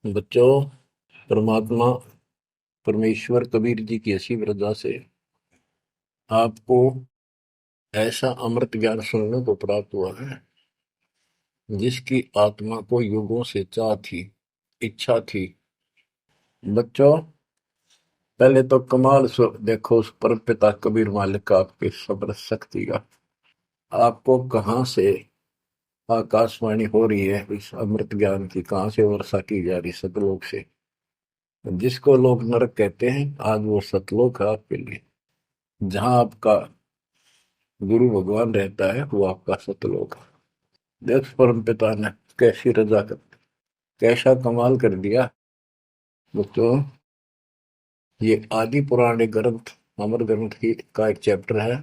बच्चों, परमात्मा परमेश्वर कबीर जी की ऐसी वजह से आपको ऐसा अमृत ज्ञान सुनने को प्राप्त हुआ है जिसकी आत्मा को युगों से चाह थी, इच्छा थी। बच्चों, पहले तो कमाल देखो उस परम पिता कबीर मालिक का, आपके सब्र शक्ति का। आपको कहाँ से आकाशवाणी हो रही है इस अमृत ज्ञान की, कहाँ से वर्षा की जा रही सतलोक से। जिसको लोग नरक कहते हैं, आज वो सतलोक है आपके लिए। जहां आपका गुरु भगवान रहता है वो आपका सतलोक है। देख परम पिता ने कैसी रजा कर, कैसा कमाल कर दिया। बच्चों, ये आदि पुराने ग्रंथ अमर ग्रंथ की का एक चैप्टर है,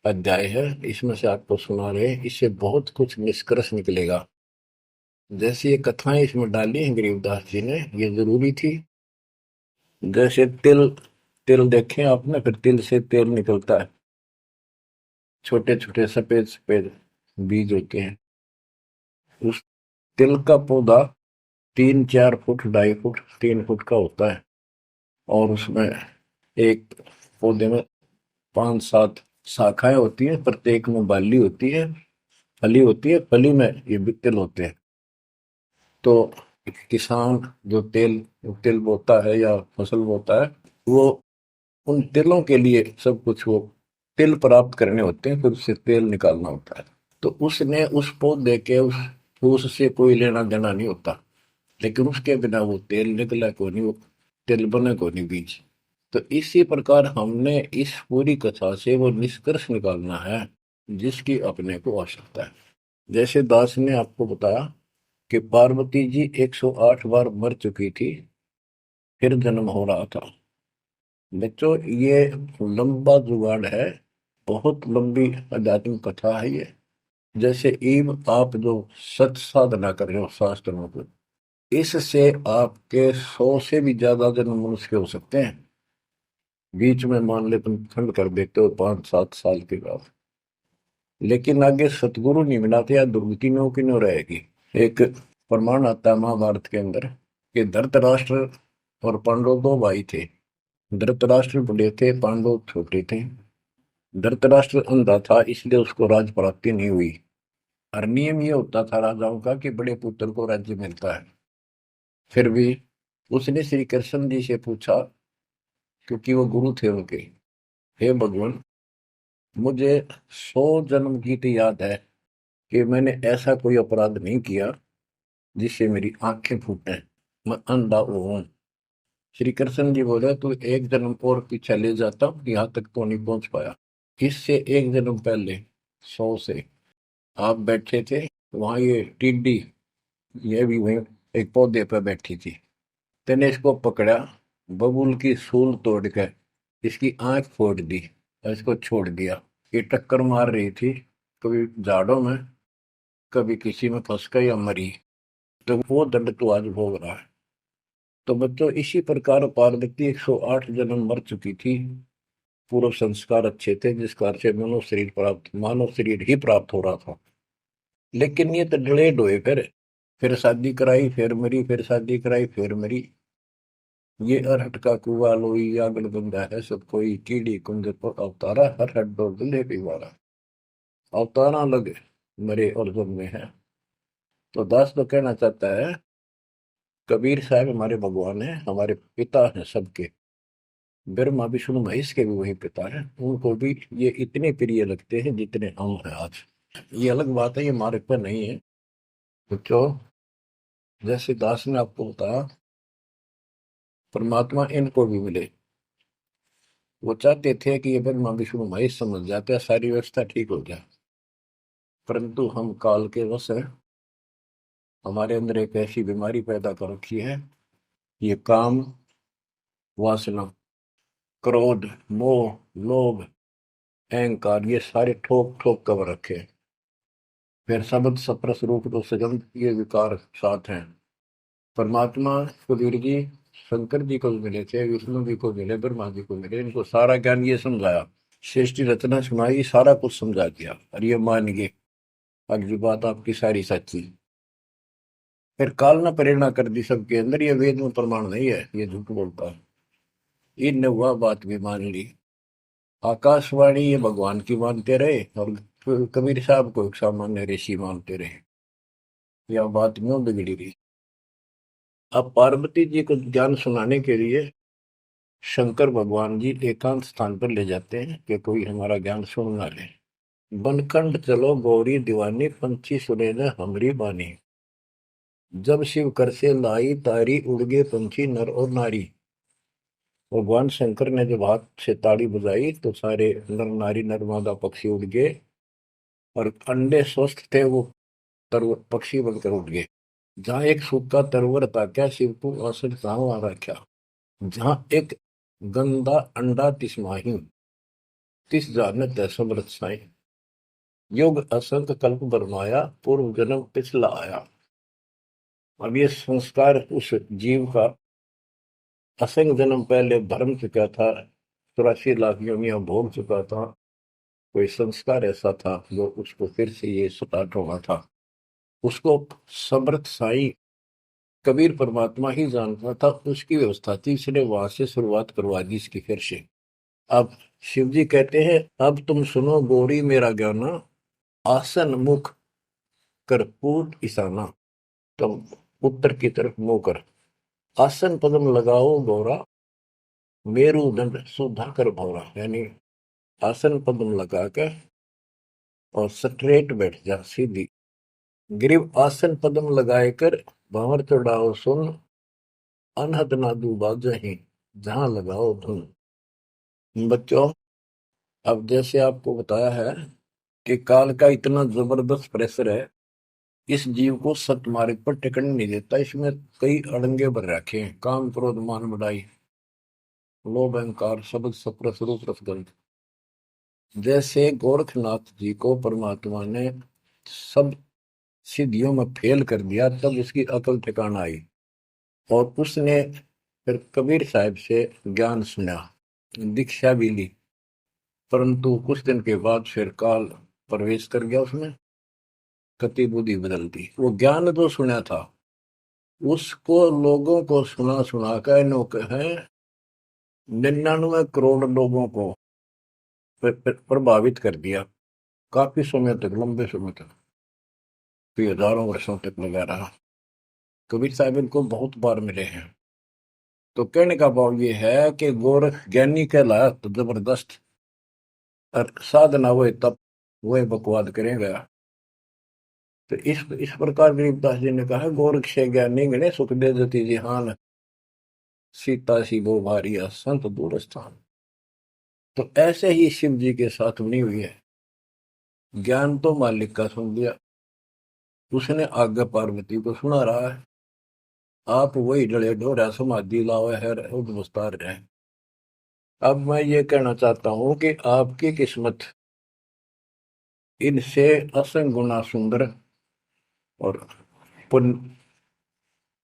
अध्याय है। इसमें से आपको सुना रहे, इससे बहुत कुछ निष्कर्ष निकलेगा। जैसे ये कथाएं इसमें डाली हैं गरीबदास जी ने, ये जरूरी थी। जैसे तिल, तिल देखें आपने, फिर तिल से तेल निकलता है। छोटे छोटे सफेद सफेद बीज होते हैं। उस तिल का पौधा 3-4 फुट, 2.5 फुट, 3 फुट का होता है। और उसमें एक पौधे में 5-7 शाखाएं होती हैं, प्रत्येक में बाली होती है, फली होती है, फली में ये भी तिल होते हैं। तो किसान जो तिल तिल बोता है या फसल बोता है, वो उन तिलों के लिए सब कुछ, वो तिल प्राप्त करने होते हैं, फिर उससे तेल निकालना होता है। तो उसने उस पौधे के उस फूस से कोई लेना देना नहीं होता, लेकिन उसके बिना वो तेल निकला को नहीं, वो तेल बने को नहीं बीज। तो इसी प्रकार हमने इस पूरी कथा से वो निष्कर्ष निकालना है जिसकी अपने को आवश्यकता है। जैसे दास ने आपको बताया कि पार्वती जी 108 बार मर चुकी थी, फिर जन्म हो रहा था। बच्चों, ये लंबा जुगाड़ है, बहुत लंबी आध्यात्मिक कथा है ये। जैसे ईव आप जो सत साधना कर रहे हो शास्त्रों को, इससे आपके 100 से भी ज्यादा जन्म मनुष्य के हो सकते हैं। बीच में मान ले तुम खंड कर देते हो 5-7 साल के बाद, लेकिन आगे सतगुरु नहीं मिलाते या दुर्गति में की नो रहेगी। एक प्रमाण आता है महाभारत के अंदर कि धृतराष्ट्र और पांडव 2 भाई थे। धृतराष्ट्र बड़े थे, पांडव छोटे थे। धृतराष्ट्र अंधा था, इसलिए उसको राज प्राप्ति नहीं हुई। और नियम ये होता था राजाओं का कि बड़े पुत्र को राज्य मिलता है। फिर भी उसने श्री कृष्ण जी से पूछा, क्योंकि वो गुरु थे उनके, हे भगवान, मुझे 100 जन्म की तो याद है कि मैंने ऐसा कोई अपराध नहीं किया जिससे मेरी आंखें फूटे, मैं अंधा हूं। श्री कृष्ण जी बोले, तू एक जन्म और पीछे ले जाता, यहाँ तक तो नहीं पहुंच पाया। इससे एक जन्म पहले 100 से आप बैठे थे, वहां ये टिड्डी, ये भी वहीं एक पौधे पर बैठी थी। तेने इसको पकड़ा, बबूल की सूल तोड़ के इसकी आंख फोड़ दी और इसको छोड़ दिया। ये टक्कर मार रही थी, कभी झाड़ों में, कभी किसी में फंस गई या मरी। तो वो दंड तो आज भोग रहा है। तो बच्चों, इसी प्रकार पार्वती 108 जन्म मर चुकी थी। पूर्व संस्कार अच्छे थे, जिस कारण से मानव शरीर ही प्राप्त हो रहा था। लेकिन ये तो डिलेड हुए, फिर शादी कराई, फिर मरी, फिर शादी कराई, फिर मरी। ये अरहट का कुआ लोई आगल बंदा है, सब कोई कीड़ी कुंज पर अवतारा, हर हट दो दिले पिवारा। अवतारा लगे, मरे और जन्मे हैं। तो दास तो कहना चाहता है, कबीर साहब हमारे भगवान है, हमारे पिता हैं सबके। ब्रह्मा विष्णु महेश के भी वही पिता हैं, उनको भी ये इतने प्रिय लगते हैं जितने हम हैं आज। ये अलग बात है, ये हमारे पर नहीं है। बच्चों, जैसे दास ने आपको बताया, परमात्मा इनको भी मिले। वो चाहते थे कि ये ब्रह्मा विष्णु महेश समझ जाते, सारी व्यवस्था ठीक हो जाए। परंतु हम काल के वश हैं, हमारे अंदर एक ऐसी बीमारी पैदा कर रखी है, ये काम, वासना, क्रोध, मोह, लोभ, अहंकार, ये सारे ठोक ठोक कर रखे हैं। फिर शब्द सप्रस रूप तो सगंध, ये विकार साथ हैं। परमात्मा कबीर जी शंकर जी को भी मिले थे, विष्णु जी को मिले, ब्रह्मा जी को मिले, इनको सारा ज्ञान ये समझाया, सृष्टि रचना सुनाई, सारा कुछ समझा दिया, और ये मान गए अगली बात आपकी सारी सच्ची। फिर काल ने प्रेरणा कर दी सबके अंदर, ये वेद में प्रमाण नहीं है, ये झूठ बोलता है। इनने वह बात भी मान ली। आकाशवाणी ये भगवान की मानते रहे और कबीर साहब को एक सामान्य ऋषि मानते रहे। यह बात क्यों बिगड़ी रही। अब पार्वती जी को ज्ञान सुनाने के लिए शंकर भगवान जी एकांत स्थान पर ले जाते हैं कि कोई हमारा ज्ञान सुन ना ले। बनखंड चलो गौरी दीवानी, पंछी सुने न हमरी बानी। जब शिव कर से लाई तारी, उड़ गए पंछी नर और नारी। भगवान शंकर ने जब हाथ से ताड़ी बजाई तो सारे नर नारी नरमादा पक्षी उड़ गए, और अंडे स्वस्थ थे वो तरवर पक्षी बनकर उड़ गए। जहां एक सूखा तरवर था क्या, शिव को असर कहाँ आ रखा। जहां एक गंदा अंडा तिसमाही, तिस जानत है समृत साई। युग असंख्य कल्प बरमाया, पूर्व जन्म पिछला आया। अब ये संस्कार उस जीव का असंख्य जन्म पहले भरम चुका था, 84 लाख योनियां भोग चुका था। कोई संस्कार ऐसा था जो उसको फिर से ये स्टार्ट होना था। उसको समर्थ साई कबीर परमात्मा ही जानता था, उसकी व्यवस्था थी, इसने वहां से शुरुआत करवा दी इसकी फिर से। अब शिव जी कहते हैं, अब तुम सुनो गौरी मेरा ज्ञाना, आसन मुख कर पूर्व ईशाना। तुम उत्तर की तरफ मुंह कर, आसन पदम लगाओ गौरा, मेरुदंड सुधा कर भौरा। यानी आसन पदम लगा कर और स्ट्रेट बैठ जा सीधी। ग्रीव आसन पदम लगाए कर, भंवर चढ़ाओ सुन, अनहद नादू बाजही, जहां लगाओ धुन। बच्चों, अब जैसे आपको बताया है कि काल का इतना जबरदस्त प्रेशर है, इस जीव को सतमार्ग पर टिकने नहीं देता। इसमें कई अड़ंगे भर रखे हैं, काम क्रोध मान बढ़ाई, लोभ अहंकार शब्द सप्रस रूप रसगंध। जैसे गोरखनाथ जी को परमात्मा ने सब सिद्धियों में फेल कर दिया, तब उसकी अकल ठिकाना आई और उसने फिर कबीर साहब से ज्ञान सुना, दीक्षा भी ली। परंतु कुछ दिन के बाद फिर काल प्रवेश कर गया उसमें, कति बुद्धि बदल दी। वो ज्ञान तो सुना था, उसको लोगों को सुना सुना कर है 99 करोड़ लोगों को प्रभावित कर दिया। काफी समय तक, लंबे समय तक, फिर हजारों वर्षों तक लगा रहा। कबीर साहब इनको बहुत बार मिले हैं। तो कहने का भाव ये है कि गोरख ज्ञानी कहलाया तो जबरदस्त, और साधना हुए तब वह बकवाद करेगा। तो इस प्रकार गरीबदास जी ने कहा, गोरख से ज्ञानी गणे सुख दे जति जिहान, सीता सी वो भारी संत दूर स्थान। तो ऐसे ही शिव जी के साथ बनी हुई है। ज्ञान तो मालिक का सुन लिया, उसने आगे पार्वती को सुना रहा है। आप वही डले ढोरा समाधि लाओ है उद्वस्तार रहे। अब मैं ये कहना चाहता हूं कि आपकी किस्मत इनसे असंग गुना सुंदर और पुण्य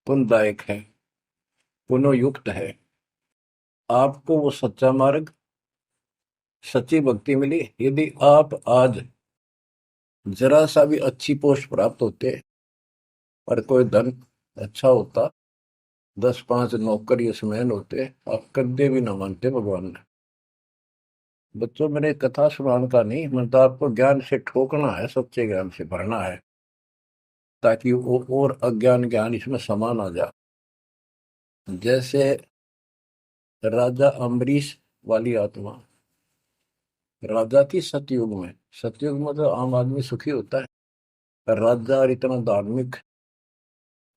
पुण्यदायक है, पुण्ययुक्त है। आपको वो सच्चा मार्ग, सच्ची भक्ति मिली। यदि आप आज जरा सा भी अच्छी पोस्ट प्राप्त होते और कोई धन अच्छा होता, 10-5 नौकर यशमैन होते, आप कदे भी ना मानते भगवान ने। बच्चों, मैंने कथा सुनाने का नहीं, मैं तो आपको ज्ञान से ठोकना है, सच्चे ज्ञान से भरना है, ताकि वो और अज्ञान ज्ञान इसमें समान आ जाए। जैसे राजा अम्बरीश वाली आत्मा, राजा की सतयुग में, सतयुग में तो आम आदमी सुखी होता है। राजा और इतना धार्मिक,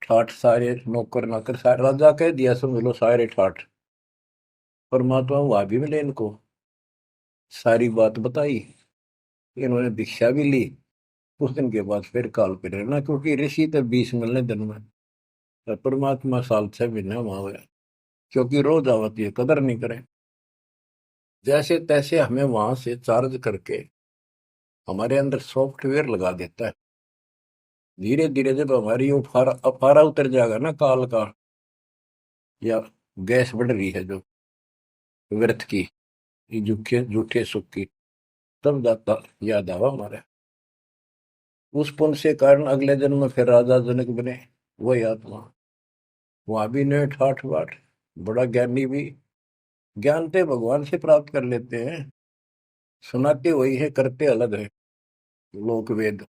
ठाठ सारे नौकर नाकर सारे, राजा कह दिया समझ लो सारे ठाठ। परमात्मा वहां भी मिले इनको, सारी बात बताई, इन्होंने दीक्षा भी ली। कुछ दिन के बाद फिर काल प्रेरणा, क्योंकि ऋषि तो 20 मिलने दिन में, और परमात्मा साल 6 महीने वहां गया, क्योंकि रोज आवती है, कदर नहीं करे। जैसे तैसे हमें वहां से चार्ज करके हमारे अंदर सॉफ्टवेयर लगा देता है। धीरे धीरे जब हमारी अफारा उतर जाएगा ना काल का, या गैस बढ़ रही है जो व्यर्थ की, झूठे झूठे सुख की, तब जाता याद आवा हमारे। उस पुण्य से कारण अगले जन्म में फिर राजा जनक बने, वही आत्मा। वहां भी नेठ ठाठ बाट, बड़ा ज्ञानी भी ज्ञानते भगवान से प्राप्त कर लेते हैं। सुनाते वही है, करते अलग है। लोक वेद।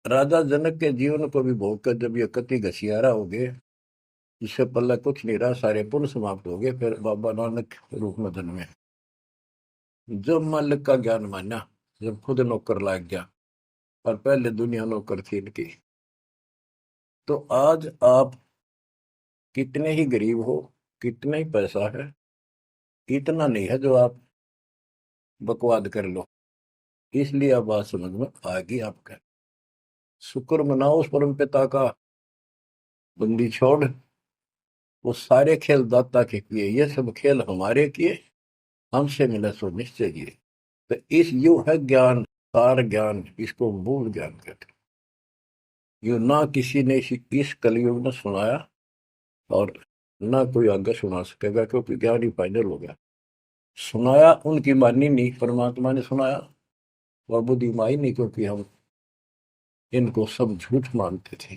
राजा जनक के जीवन को भी भोग कर जब ये कति घसियारा हो गए, इससे पल्ला कुछ नहीं रहा, सारे पुण्य समाप्त हो गए, फिर बाबा नानक रूप में जन्मे। जब मालिक का ज्ञान माना, जब खुद नौकर लाग गया, और पहले दुनिया नौकर थी इनकी। तो आज आप कितने ही गरीब हो, कितना ही पैसा है, इतना नहीं है जो आप बकवाद कर लो। इसलिए अब बात समझ में आ गई आपका। शुक्र मनाओ उस परम पिता का, बंदी छोड़। वो सारे खेल दाता के किए, ये सब खेल हमारे किए, हमसे मिला सो निश्चय किए। तो इस यू है ज्ञान, सार ज्ञान, इसको मूल ज्ञान कहते हैं। यू ना किसी ने इस कलयुग में सुनाया, और ना कोई आगे सुना सकेगा, क्योंकि ज्ञान ही फाइनल हो गया। सुनाया उनकी मानी नहीं, परमात्मा ने सुनाया, और बुद्धि माई नहीं, क्योंकि हम इनको सब झूठ मानते थे।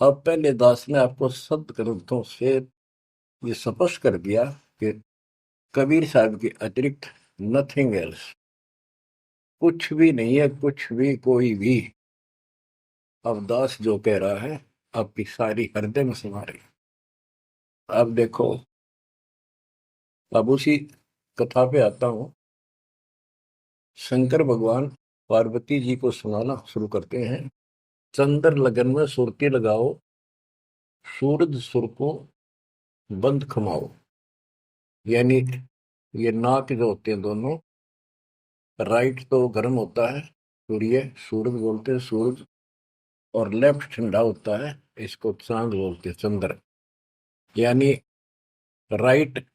अब पहले दास ने आपको सद ग्रंथों से ये स्पष्ट कर दिया कि कबीर साहब के अतिरिक्त नथिंग एल्स, कुछ भी नहीं है, कुछ भी कोई भी। अब दास जो कह रहा है, आपकी सारी हृदय में समा रही। अब देखो, अब उसी कथा पे आता हूं। शंकर भगवान पार्वती जी को सुनाना शुरू करते हैं। चंद्र लगन में सुरती लगाओ, सूरज सुर को बंद खमाओ। यानी ये नाक जो होते हैं दोनों, राइट तो गर्म होता है, सूर्य सूरज बोलते हैं सूरज, और लेफ्ट ठंडा होता है, इसको चांद बोलते हैं चंद्र। यानी राइट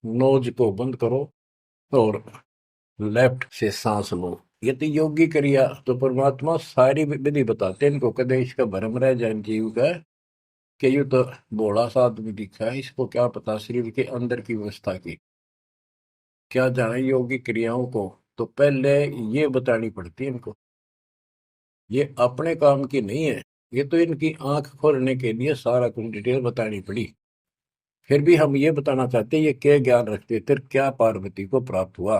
नोज को बंद करो, और लेफ्ट से सांस लो। ये तो योगी क्रिया। तो परमात्मा सारी विधि बताते हैं इनको, कदे इसका भरम रह जाए जीव का कि ये तो भोला सा आदमी दिखा है, इसको क्या पता शरीर के अंदर की व्यवस्था की, क्या जाने योगी क्रियाओं को। तो पहले ये बतानी पड़ती है इनको, ये अपने काम की नहीं है। ये तो इनकी आंख खोलने के लिए सारा कुछ डिटेल बतानी पड़ी। फिर भी हम ये बताना चाहते हैं, ये क्या ज्ञान रखते थे, क्या पार्वती को प्राप्त हुआ।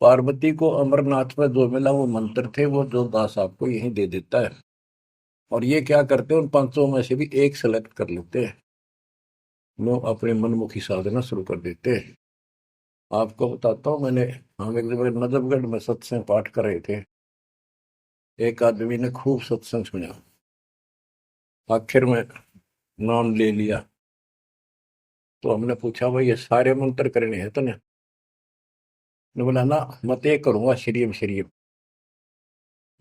पार्वती को अमरनाथ में जो मिला वो मंत्र थे, वो जो दास आपको यही दे देता है। और ये क्या करते हैं, उन पांचों में से भी एक सेलेक्ट कर लेते हैं, वो अपने मनमुखी साधना शुरू कर देते हैं। आपको बताता हूँ, मैंने हम एक जगह नजफगढ़ में सत्संग पाठ कर रहे थे। एक आदमी ने खूब सत्संग सुना, आखिर में नाम ले लिया। तो हमने पूछा, भाई ये सारे मंत्र करने हैं तो ने? बोला ना, मत एक करूंगा श्रीम श्रीम।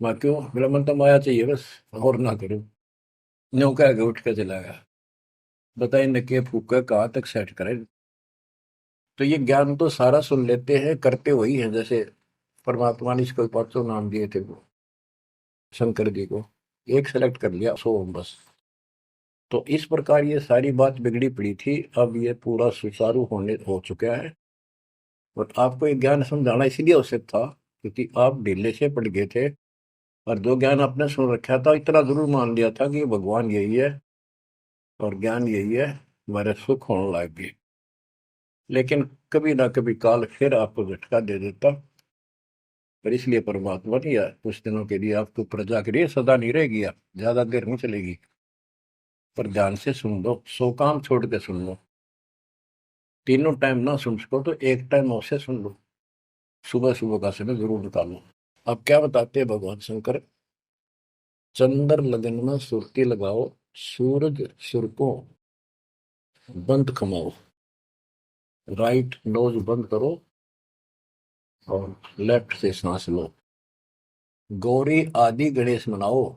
मैं क्यों? बोला मन तो माया चाहिए बस, और ना करूं। न्यू कह के उठ के चला गया। बताइए न के फूका कहाँ तक सेट करे। तो ये ज्ञान तो सारा सुन लेते हैं, करते वही है। जैसे परमात्मा ने इसको पांचों नाम दिए थे वो, शंकर जी को एक सेलेक्ट कर लिया, सो बस। तो इस प्रकार ये सारी बात बिगड़ी पड़ी थी, अब ये पूरा सुचारू होने हो चुका है। और आपको ये ज्ञान समझाना इसलिए आवश्यक था, क्योंकि आप ढीले से पड़ गए थे, और जो ज्ञान आपने सुन रखा था, इतना जरूर मान लिया था कि भगवान यही है और ज्ञान यही है, हमारे सुख होने लग गए। लेकिन कभी ना कभी काल फिर आपको झटका दे देता। पर इसलिए परमात्मा ने यार कुछ दिनों के लिए आपको प्रजा के लिए, सदा नहीं रहेगी, आप ज्यादा देर नहीं चलेगी। पर ध्यान से सुन लो, 100 काम छोड़ के सुन लो। तीनों टाइम ना सुन सको तो एक टाइम अवश्य सुन लो, सुबह सुबह का समय जरूर निकालो। अब क्या बताते हैं भगवान शंकर? चंद्र लगन में सुरती लगाओ, सूरज सुर को बंद खमाओ। राइट नोज बंद करो, और लेफ्ट से सांस लो। गौरी आदि गणेश मनाओ,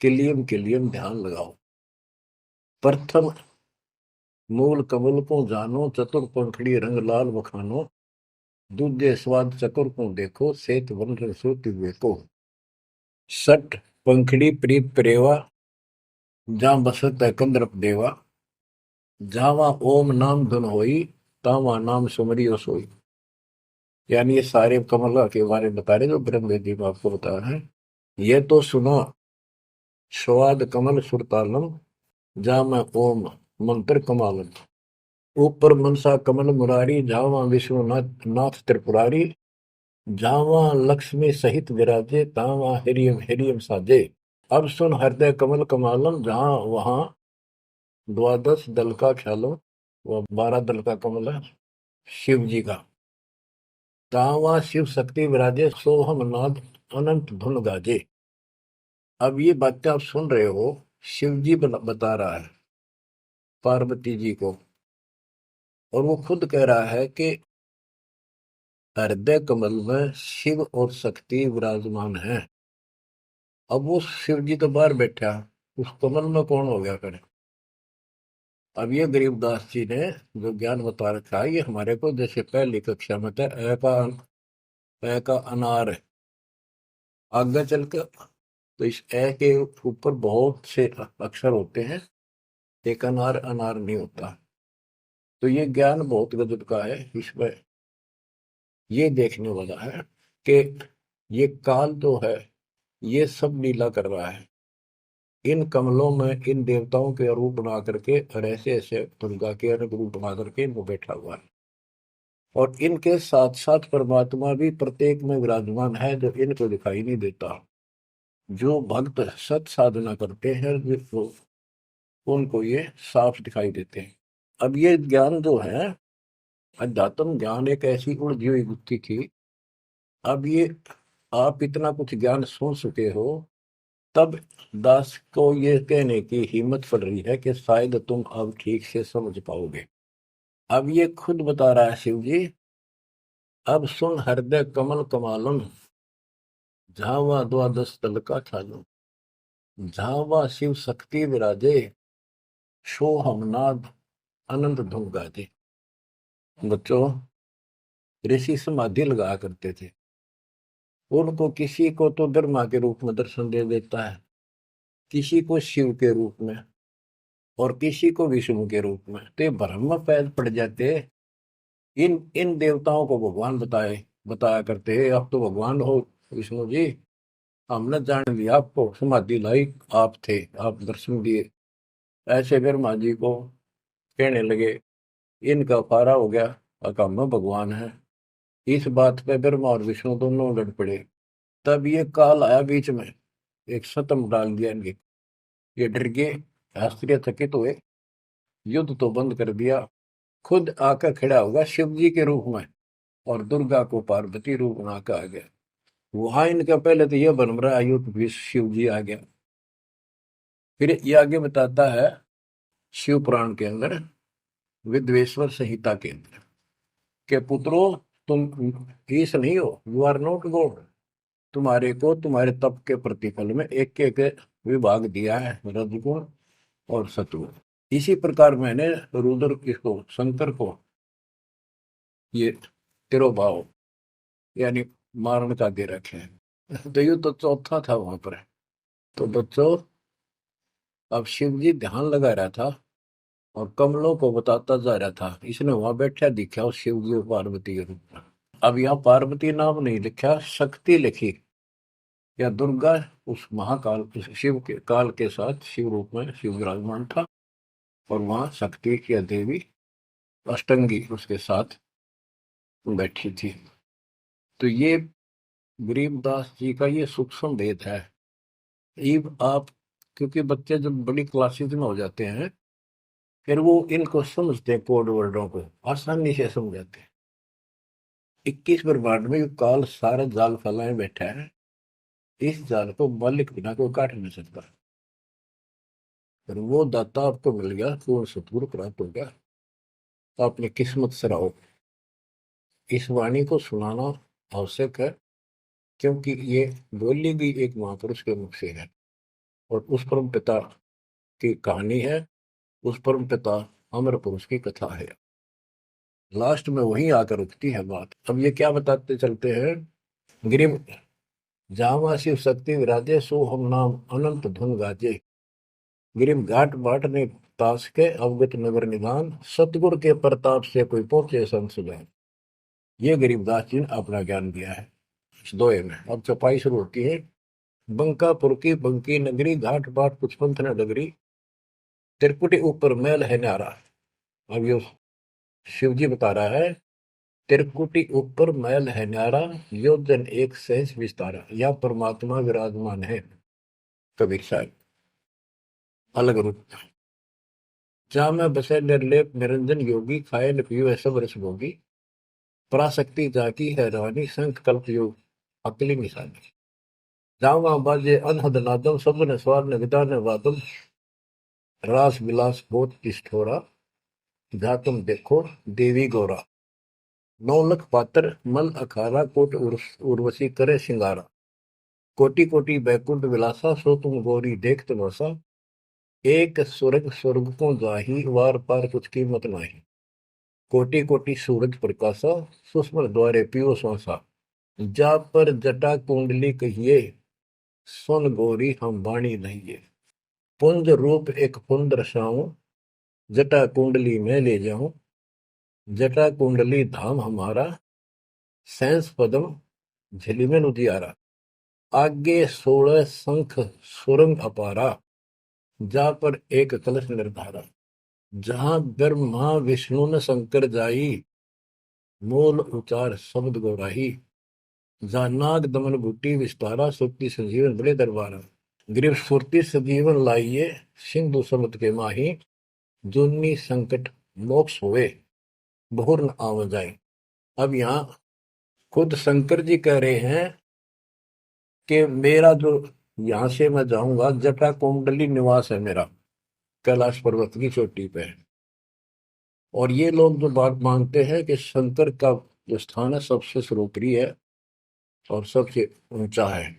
किलियम किलियम ध्यान लगाओ। प्रथम मूल कमल को जानो, चतुर पंखड़ी रंग लाल बखानो। दूजे स्वाद चकुर को देखो, सेत वन रसो दिव्य को। सट पंखड़ी प्रीत प्रेवा, जहाँ बसत है कंद्रप देवा। जावा ओम नाम धुन होई, तावा नाम सुमरियो सोई। यानी ये सारे कमल के बारे में बता रहे जो ब्रह्म वेदी में आपको बता रहे हैं। ये तो सुनो, स्वाद कमल सुरतालम, जा मैं ओम मंत्र कमालम। ऊपर मनसा कमल मुरारी, जावा विश्वनाथ नाथ त्रिपुरारी, जावा लक्ष्मी सहित विराजे, तावा हिरियम हिरियम साजे। अब सुन हृदय कमल कमालम, जहां वहां द्वादश दल का ख्यालो, वह 12 दल का कमल है शिव जी का। तावा शिव शक्ति विराजे, सोहम नाद अनंत धुन गाजे। अब ये बातें आप सुन रहे हो, शिव जी बता रहा है पार्वती जी को, और वो खुद कह रहा है कि हृदय कमल में शिव और शक्ति विराजमान है। अब वो शिव जी तो बाहर बैठा, उस कमल में कौन हो गया करे। अब ये गरीबदास जी ने जो ज्ञान बता रखा है, ये हमारे को जैसे पहली कक्षा में था, ए का अनार है। आगे चल के तो इस ए के ऊपर बहुत से अक्षर होते हैं, एक अनार अनार नहीं होता। तो ये ज्ञान बहुत गजब का है। इसमें ये देखने वाला है कि ये काल जो है ये सब लीला कर रहा है। इन कमलों में इन देवताओं के रूप बना करके और ऐसे ऐसे दुर्गा के अलग रूप बना करके इनको बैठा हुआ है, और इनके साथ साथ परमात्मा भी प्रत्येक में विराजमान है, जो इनको दिखाई नहीं देता। जो भक्त सत साधना करते हैं वो उनको ये साफ दिखाई देते हैं। अब ये ज्ञान जो है, अध्यात्म ज्ञान एक ऐसी उलझी हुई गुत्थी थी। अब ये आप इतना कुछ ज्ञान सुन चुके हो, तब दास को ये कहने की हिम्मत पड़ रही है कि शायद तुम अब ठीक से समझ पाओगे। अब ये खुद बता रहा है शिव जी, अब सुन हृदय कमल कमालम, झावा द्वादश दल का ठालम, झावा शिव शक्ति विराजे, शो हमनाद अनंत धुन गाजे। बच्चों, ऋषि समाधि लगा करते थे, उनको किसी को तो ब्रह्मा के रूप में दर्शन दे देता है, किसी को शिव के रूप में, और किसी को विष्णु के रूप में। तो भ्रम में पैद पड़ जाते। इन इन देवताओं को भगवान बताया करते हैं, आप तो भगवान हो विष्णु जी, हमने जान लिया आपको, समाधि लाई आप थे, आप दर्शन दिए। ऐसे ब्रह्मा जी को कहने लगे, इनका फारा हो गया, अका में भगवान है। इस बात पे ब्रह्मा और विष्णु दोनों लड़ पड़े। तब ये काल आया बीच में, एक सतम डाल दिया इनके। ये डर गए, आश्चर्यचकित हुए, युद्ध तो बंद कर दिया, खुद आकर खड़ा होगा शिव जी के रूप में, और दुर्गा को पार्वती रूप बना के आ गया। वहां इनका पहले तो यह बन रहा युद्ध भी शिव जी आ गया। फिर ये आगे बताता है शिव पुराण के अंदर, विद्वेश्वर संहिता के अंदर, के पुत्रों तुम ईश नहीं हो, यू आर नॉट गॉड। तुम्हारे को तुम्हारे तप के प्रतिफल में एक एक विभाग दिया है, रजगुण और सतगुण। इसी प्रकार मैंने रुद्र इसको शंकर को ये तिरोभाव यानी मारण का दे रखे हैं। तो ये तो चौथा था वहां पर। तो बच्चों, अब शिव जी ध्यान लगा रहा था और कमलों को बताता जा रहा था। इसने वहां बैठा दिखा उस शिव जी और पार्वती के रूप में। अब यहाँ पार्वती नाम नहीं लिखा, शक्ति लिखी, या दुर्गा उस महाकाल उस शिव के काल के साथ शिव रूप में शिव विराजमान था, और वहां शक्ति की देवी अष्टंगी उसके साथ बैठी थी। तो ये गरीबदास जी का ये सूक्ष्म भेद है। इब आप, क्योंकि बच्चे जब बड़ी क्लासेस में हो जाते हैं, फिर वो इनको समझते हैं, कोड वर्डों को आसानी से समझाते हैं। 21 ब्रह्मांड में काल सारा जाल फैलाए बैठा है, इस जाल को मालिक बिना कोई काट नहीं सकता। फिर वो दाता आपको मिल गया, पूर्ण सतगुरु प्राप्त हो गया, तो अपनी किस्मत से रहो। इस वाणी को सुनाना आवश्यक है, क्योंकि ये बोली भी एक महापुरुष के मुख से है, और उस परम पिता की कहानी है, उस परम पिता अमर पुरुष की कथा है। लास्ट में वहीं आकर रुकती है बात। अब ये क्या बताते चलते हैं, गिरिम जावा शिव शक्ति विराजे, सो हम नाम अनंत धुन गाजे। गिरिम घाट बाट ने तास के, अवगत नगर निदान, सतगुर के प्रताप से कोई पहुंचे संसुदान। ये गरीबदास जी ने अपना ज्ञान दिया है इस दोहे में। अब चौपाई शुरू होती है, बंकापुर की बंकी नगरी, घाट बाट कुछ पंथ न डगरी, त्रिकुटी ऊपर महल है न्यारा। अब ये शिव जी बता रहा है, त्रिकुटी ऊपर महल है न्यारा, योजन एक सहज विस्तारा। या परमात्मा विराजमान है, कबीर साहब अलग रूप। जहाँ में बसे निर्लेप निरंजन योगी, खाए न पियो ऐसा रस भोगी, पराशक्ति जाकी है रानी, संख कल्प योग अकली निशानी। जाऊंगा बाजे अनहद नादम, सब ने स्वार ने विदा ने वादम, रास विलास बहुत ठिठोरा, जा तुम देखो देवी गौरा। नौलख पात्र मल अखारा, कोट उर्वशी करे सिंगारा, कोटि कोटि बैकुंठ विलासा, सो तुम गौरी देख तमाशा, एक स्वर्ग स्वर्ग को जाही, वार पार कुछ कीमत नाही, कोटि कोटि सूरज प्रकाशा, सुषमन द्वारे पियो श्वासा, जा पर जटा कुंडली कहिए, सुन गौरी हम वाणी नहिए, पुंज रूप एक पुंज रसाऊं, जटा कुंडली में ले जाऊं, जटा कुंडली धाम हमारा, सैंस पदम झिलिमिन उजियारा, आगे 16 शंख सुरंग अपारा, जा पर एक कलश निर्धारा, जहां ब्रह्मा विष्णु न शंकर जाई, मूल उचार शब्द गौराही, जा नाग दमन बूटी विस्तारा, सुक्ति संजीवन बड़े दरबारा, ग्रीव सुरती संजीवन लाइए, सिंधु समुद्र के माही, जुन्नी संकट मोक्ष हुए, बहुर न आव जाए। अब यहाँ खुद शंकर जी कह रहे हैं कि मेरा जो यहां से मैं जाऊंगा, जटा कुंडली निवास है मेरा, कैलाश पर्वत की चोटी पे है। और ये लोग जो बात मानते हैं कि शंकर का जो स्थान है सबसे सर्वोपरि है और सबसे ऊंचा है,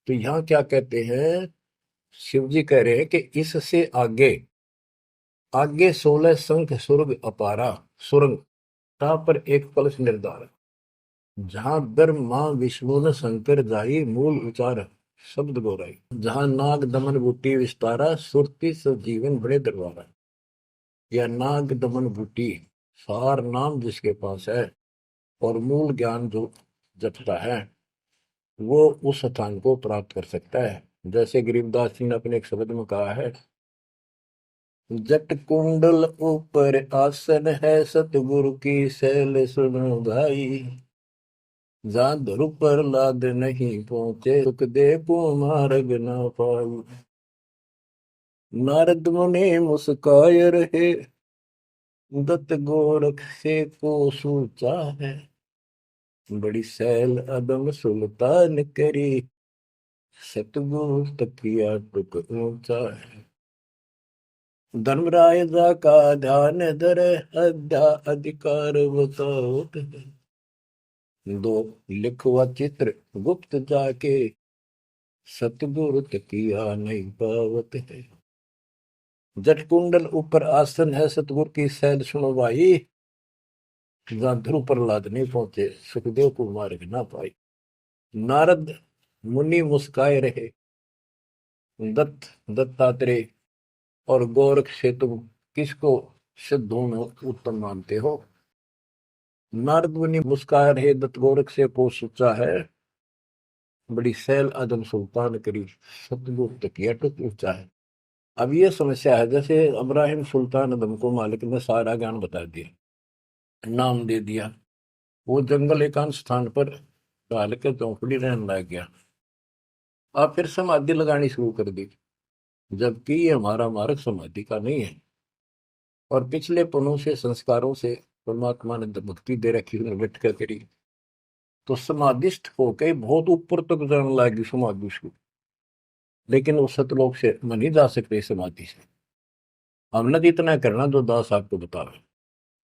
तो यहाँ क्या कहते हैं, शिव जी कह रहे हैं कि इससे आगे आगे 16 शंख सुरग अपारा, सुरंग ता पर एक कलश निर्धार, जहां ब्रह्मा विष्णु न शंकर जाई, मूल उचार शब्द गौराई, जहां नाग दमन बूटी विस्तारा, सुरति सजीवन बड़े दरबारा। या नाग दमन बूटी, सार नाम जिसके पास है और मूल ज्ञान जो जपता है, वो उस स्थान को प्राप्त कर सकता है। जैसे गरीबदास जी ने अपने एक शब्द में कहा है, जट कुंडल ऊपर आसन है, सतगुरु की शैल सुनो भाई, जहाँ ध्रुव पर लाद नहीं पहुंचे, सुख दे को मार्ग ना पाई। नारद मुनि मुस्काय रहे, दत्त गोरख से को सूचा है, बड़ी सैल अदम सुल्तान करी, सतगुरु तकिया टुक ऊंचा है। धर्मराय जा का ध्यान धरे, अध्या अधिकार बताओ, दो लिखवा चित्र गुप्त जाके, सतगुरु तकिया नहीं पावत है। जट कुंडल ऊपर आसन है, सतगुरु की सैल सुनो भाई, जहां ध्रुव प्रहलाद नहीं पहुंचे, सुखदेव को मार्ग ना पाई। नारद मुनि मुस्काए रहे, दत्तात्रेय और गोरख से तुम किसको सिद्धों में उत्तम मानते हो। नारद मुनि मुस्काए रहे, दत्त गोरख से को सोचा है, बड़ी सैल आदम सुल्तान करी, सतगुरु तकिया टुक ऊंचा है। अब ये समस्या है, जैसे इब्राहिम सुल्तान आदम को मालिक ने सारा ज्ञान बता दिया, नाम दे दिया, वो जंगल एकांत स्थान पर डाल के चौपड़ी रहने लग गया। अब फिर समाधि लगानी शुरू कर दी, जबकि ये हमारा मार्ग समाधि का नहीं है, और पिछले पनों से संस्कारों से परमात्मा ने भक्ति दे रखी, उन्हें बैठ कर करी, तो समाधिस्थ होके बहुत ऊपर तक जाने लगी समाधि को, लेकिन उस सतलोक से मन नहीं जा सकते समाधि से। हमने तो इतना करना जो दास आपको बतावे,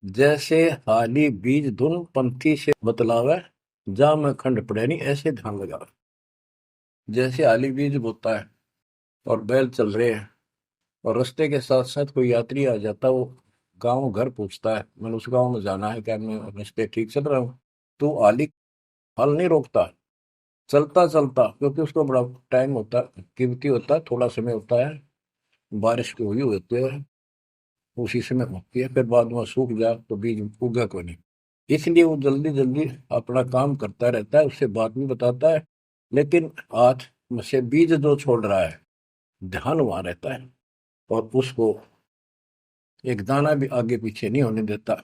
जैसे हाली बीज धुन पंथी से बतलावे, जा में खंड पड़े नहीं ऐसे ध्यान लगा। जैसे हाली बीज बोता है और बैल चल रहे हैं, और रास्ते के साथ साथ कोई यात्री आ जाता, वो गांव घर पूछता है, मैंने उस गांव में जाना है, क्या मैं रास्ते ठीक चल रहा हूँ, तो आली फल नहीं रोकता, चलता चलता, क्योंकि उसको बड़ा टाइम होता है, कीमती होता है, थोड़ा समय होता है, बारिश की हुई होती है, उसी समय होती है, फिर बाद में सूख जाए तो बीज उगा को नहीं, इसलिए वो जल्दी जल्दी अपना काम करता रहता है, उससे बात भी बताता है, लेकिन हाथ से बीज जो छोड़ रहा है, ध्यान वहां रहता है और उसको एक दाना भी आगे पीछे नहीं होने देता।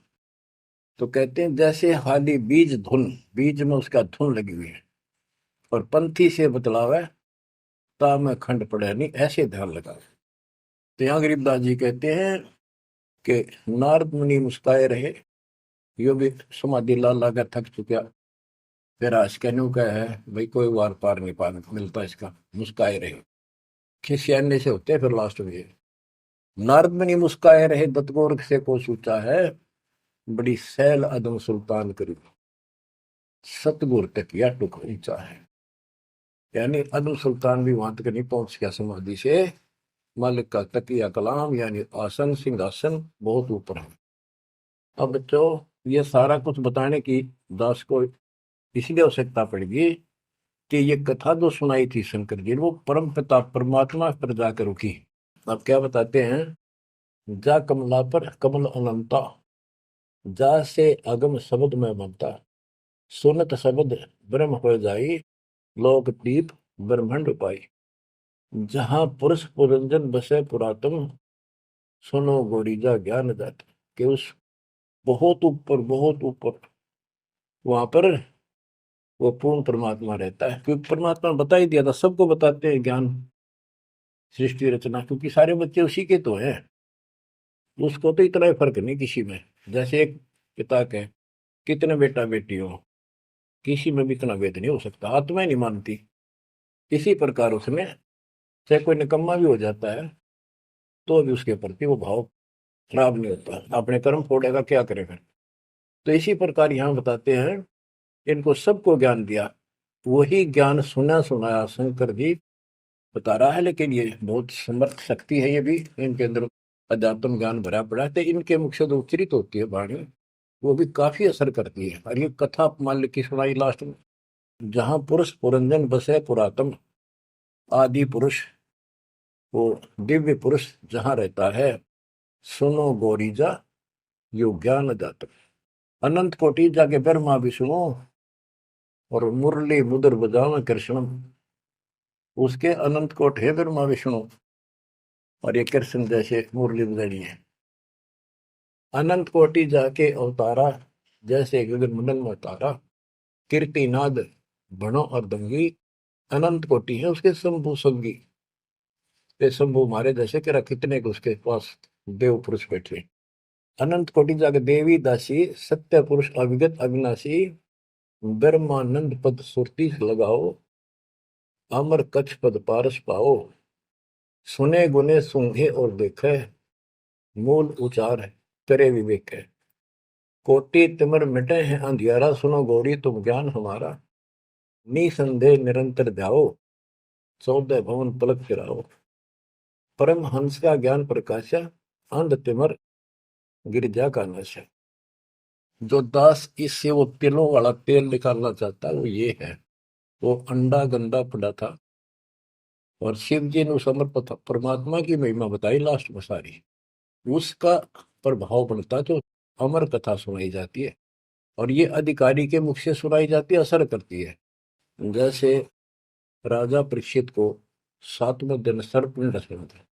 तो कहते हैं जैसे हाली बीज धुन, बीज में उसका धुन लगी हुई है और पंथी से बतलावे ता में खंड पड़े नहीं, ऐसे ध्यान लगा। तो यहाँ गरीबदास जी कहते हैं कि नारद मुनि मुस्काए रहे, यो भी समाधि ला ला कर थक चुका, फिर आज कहने का है भाई कोई वार पार नहीं पा मिलता इसका, मुस्काए रहे खिसियाने से होते हैं फिर लास्ट में। नारद मुनि मुस्काए रहे दत्तगोरख से को सूचा है, बड़ी सैल अदम सुल्तान करी सतगुर तक या टुक ऊंचा है। यानी अदम सुल्तान भी वहां तक नहीं पहुंच गया समाधि से, मालिक का तकिया कलाम यानी आसन सिंहासन बहुत ऊपर है। अब बच्चों ये सारा कुछ बताने की दास को इसलिए आवश्यकता पड़ेगी कि ये कथा जो सुनाई थी शंकर जी वो परम पिता परमात्मा पर जाकर रुकी। अब क्या बताते हैं, जा कमला पर कमल अनंता, जा से अगम शब्द में ममता, सुनत शब्द ब्रह्म हो जाई, लोक दीप ब्रह्मंड पाई, जहां पुरुष पुरंजन बसे पुरातन, सुनो गोरीजा ज्ञान जात। कि उस बहुत ऊपर वहां पर वो पूर्ण परमात्मा रहता है, क्योंकि परमात्मा बता ही दिया था, सबको बताते हैं ज्ञान सृष्टि रचना, क्योंकि सारे बच्चे उसी के तो हैं। उसको तो इतना ही फर्क नहीं किसी में, जैसे एक पिता के कितने बेटा बेटी हो, किसी में भी इतना भेद नहीं हो सकता, आत्मा ही नहीं मानती। इसी प्रकार उसमें चाहे कोई निकम्मा भी हो जाता है तो भी उसके प्रति वो भाव खराब नहीं होता, अपने कर्म फोड़ेगा क्या करे फिर। तो इसी प्रकार यहाँ बताते हैं इनको सबको ज्ञान दिया, वही ज्ञान सुना सुनाया शंकर जी बता रहा है। लेकिन ये बहुत समर्थ शक्ति है, ये भी इनके अंदर अध्यात्म ज्ञान भरा पड़ा है, तो इनके मुख से जो उच्चरित होती है वाणी वो भी काफी असर करती है। और ये कथा मान ली की सुनाई लास्ट में, जहां पुरुष पुरंजन बसे पुरातन, आदि पुरुष वो दिव्य पुरुष जहां रहता है, सुनो गोरीजा यो ज्ञान जातक, अनंत कोटि जाके ब्रह्मा विष्णु और मुरली मुदर बजावे कृष्ण, उसके अनंत कोट है ब्रह्मा विष्णु और ये कृष्ण जैसे मुरली बजानी है। अनंत कोटि जाके अवतारा, जैसे गगन मंडल में तारा, कीर्तिनाद भणो और दंगी, अनंत कोटि है उसके शंभु संगी। ये शंभु मारे जैसे कि कितने के उसके पास देव पुरुष बैठे। अनंत कोटि जाके देवी दासी, सत्य पुरुष अविगत अविनाशी, ब्रह्मानंद पद सुरती लगाओ, अमर कच्छ पद पारस पाओ, सुने गुने सूंघे और देखे, मूल उचार करे विवेक है, कोटि तिमर मिटे हैं अंधियारा, सुनो गौरी तुम ज्ञान हमारा, निसंदेह निरंतर ध्याओ, 14 भवन पलक फिराओ, परम हंस का ज्ञान प्रकाशा, अंध तिमर गिरजा का नशा। जो दास इससे वो तिलों वाला तेल निकालना चाहता है वो ये है, वो अंडा गंदा पड़ा था और शिव जी ने उस अमर परमात्मा की महिमा बताई लास्ट में सारी, उसका प्रभाव बनता जो अमर कथा सुनाई जाती है और ये अधिकारी के मुख से सुनाई जाती है, असर करती है। जैसे राजा परीक्षित को 7वें दिन सर्प ने डसा था,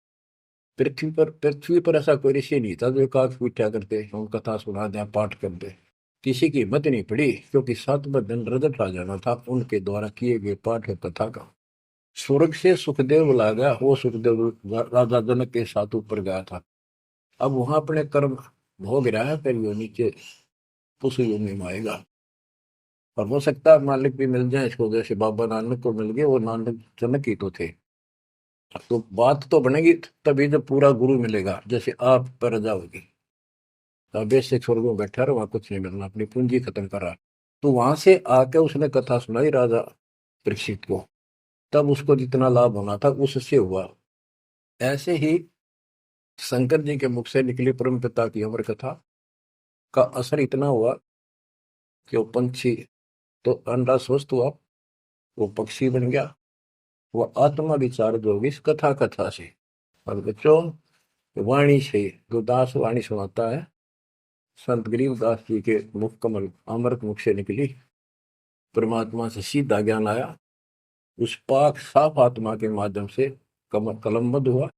पृथ्वी पर ऐसा कोई ऋषि नहीं था जो काक पीटा करते हम कथा सुना दें पाठ करते, किसी की हिम्मत नहीं पड़ी, क्योंकि 7वें दिन रजत आ जाना था उनके द्वारा किए गए पाठ और कथा का। स्वर्ग से सुखदेव बुला गया, वो सुखदेव राजा जनक के साथ ऊपर गया था, अब वहां अपने कर्म भोग रहा है, फिर वो नीचे उस योनि में आएगा। और हो सकता है मालिक भी मिल जाए इसको, जैसे बाबा नानक को मिल गए, वो नानक जनक ही तो थे। तो बात तो बनेगी तभी जब पूरा गुरु मिलेगा, जैसे आप पर रजा होगी, तो बेसिक स्वर्ग में बैठा रहा, वहां कुछ नहीं मिलना, अपनी पूंजी खत्म करा। तो वहां से आके उसने कथा सुनाई राजा परीक्षित को, तब उसको जितना लाभ होना था उससे हुआ। ऐसे ही शंकर जी के मुख से निकली परम पिता की अमर कथा का असर इतना हुआ कि वो पंछी तो अंडा स्वस्थ हुआ, वो पक्षी बन गया, वो आत्मा विचार जो होगी इस कथा कथा से। और बच्चों वाणी से जो दास वाणी सुनाता है, संत गरीबदास जी के मुख कमल अमृत मुख से निकली, परमात्मा से सीधा ज्ञान आया, उस पाक साफ आत्मा के माध्यम से कलमबद्ध हुआ।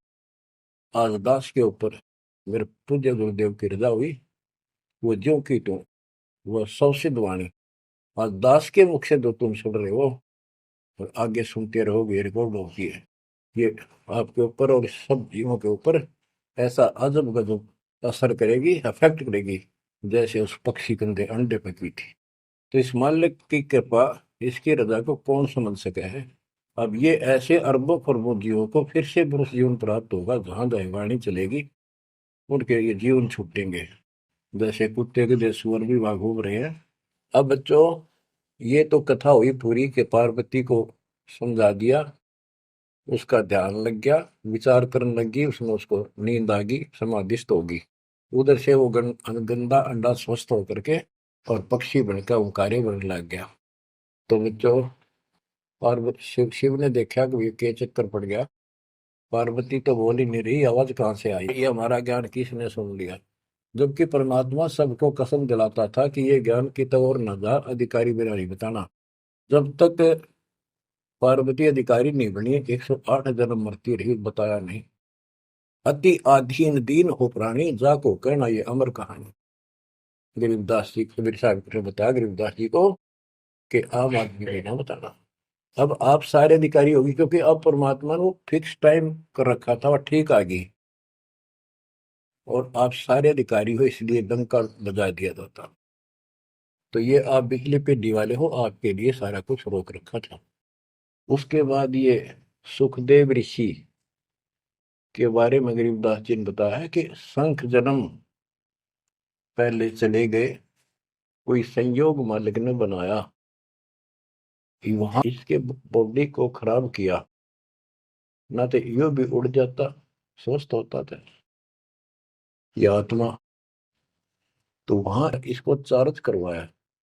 आज दास के ऊपर मेरे पूज्य गुरुदेव की रजा हुई, वो ज्यों की त्यों, वह सौसिद्ध वाणी आज दास के मुख से जो तुम सुन रहे हो और आगे सुनते रहोगे, रिकॉर्ड होती है, ये आपके ऊपर और सब जीवों के ऊपर ऐसा अजब गजब असर करेगी, अफेक्ट करेगी, जैसे उस पक्षी कंधे अंडे पे की थी। तो इस मालिक की कृपा, इसकी रजा को कौन समझ सका है। अब ये ऐसे अरबों खरबों जीवों को फिर से पुरुष जीवन प्राप्त होगा, जहां जहां वाणी चलेगी उनके ये जीवन छूटेंगे, जैसे कुत्ते के जैसे सुअर भी वहां घूम रहे हैं। अब बच्चों, ये तो कथा हुई पूरी के पार्वती को समझा दिया, उसका ध्यान लग गया, विचार करने लगी, उसमें उसको नींद आ गई, समाधिस्थ होगी। उधर से वो गंदा अंडा स्वस्थ होकर के और पक्षी बनकर ओंकारे बनने लग गया। तो बच्चों, पार्वती शिव ने देखा कि ये के चक्कर पड़ गया, पार्वती तो बोल ही नहीं रही, आवाज कहाँ से आई, ये हमारा ज्ञान किसने सुन लिया। जबकि परमात्मा सबको कसम दिलाता था कि ये ज्ञान की तो और न जा, अधिकारी बिना नहीं बताना। जब तक पार्वती अधिकारी नहीं बनी, 108 जन्म मरती रही, बताया नहीं। अति आधीन दीन हो प्राणी, जाको कहना ये अमर कहानी। गरीबदास जी, कबीर साहब ने बताया गरीबदास जी को कि आम आदमी को ना बताना। अब आप सारे अधिकारी होगी, क्योंकि अब परमात्मा ने फिक्स टाइम कर रखा था, वह ठीक आ गई, और आप सारे अधिकारी हो, इसलिए डंका बजा दिया जाता। तो ये आप बिजली पे दिवाले हो, आपके लिए सारा कुछ रोक रखा था। उसके बाद ये सुखदेव ऋषि के बारे में गरीबदास जी ने बताया है कि शंख जन्म पहले चले गए, कोई संयोग मालिक ने बनाया, वहां इसके बॉडी को खराब किया, ना तो यो भी उड़ जाता, स्वस्थ होता था ये आत्मा। तो वहां इसको चार्ज करवाया,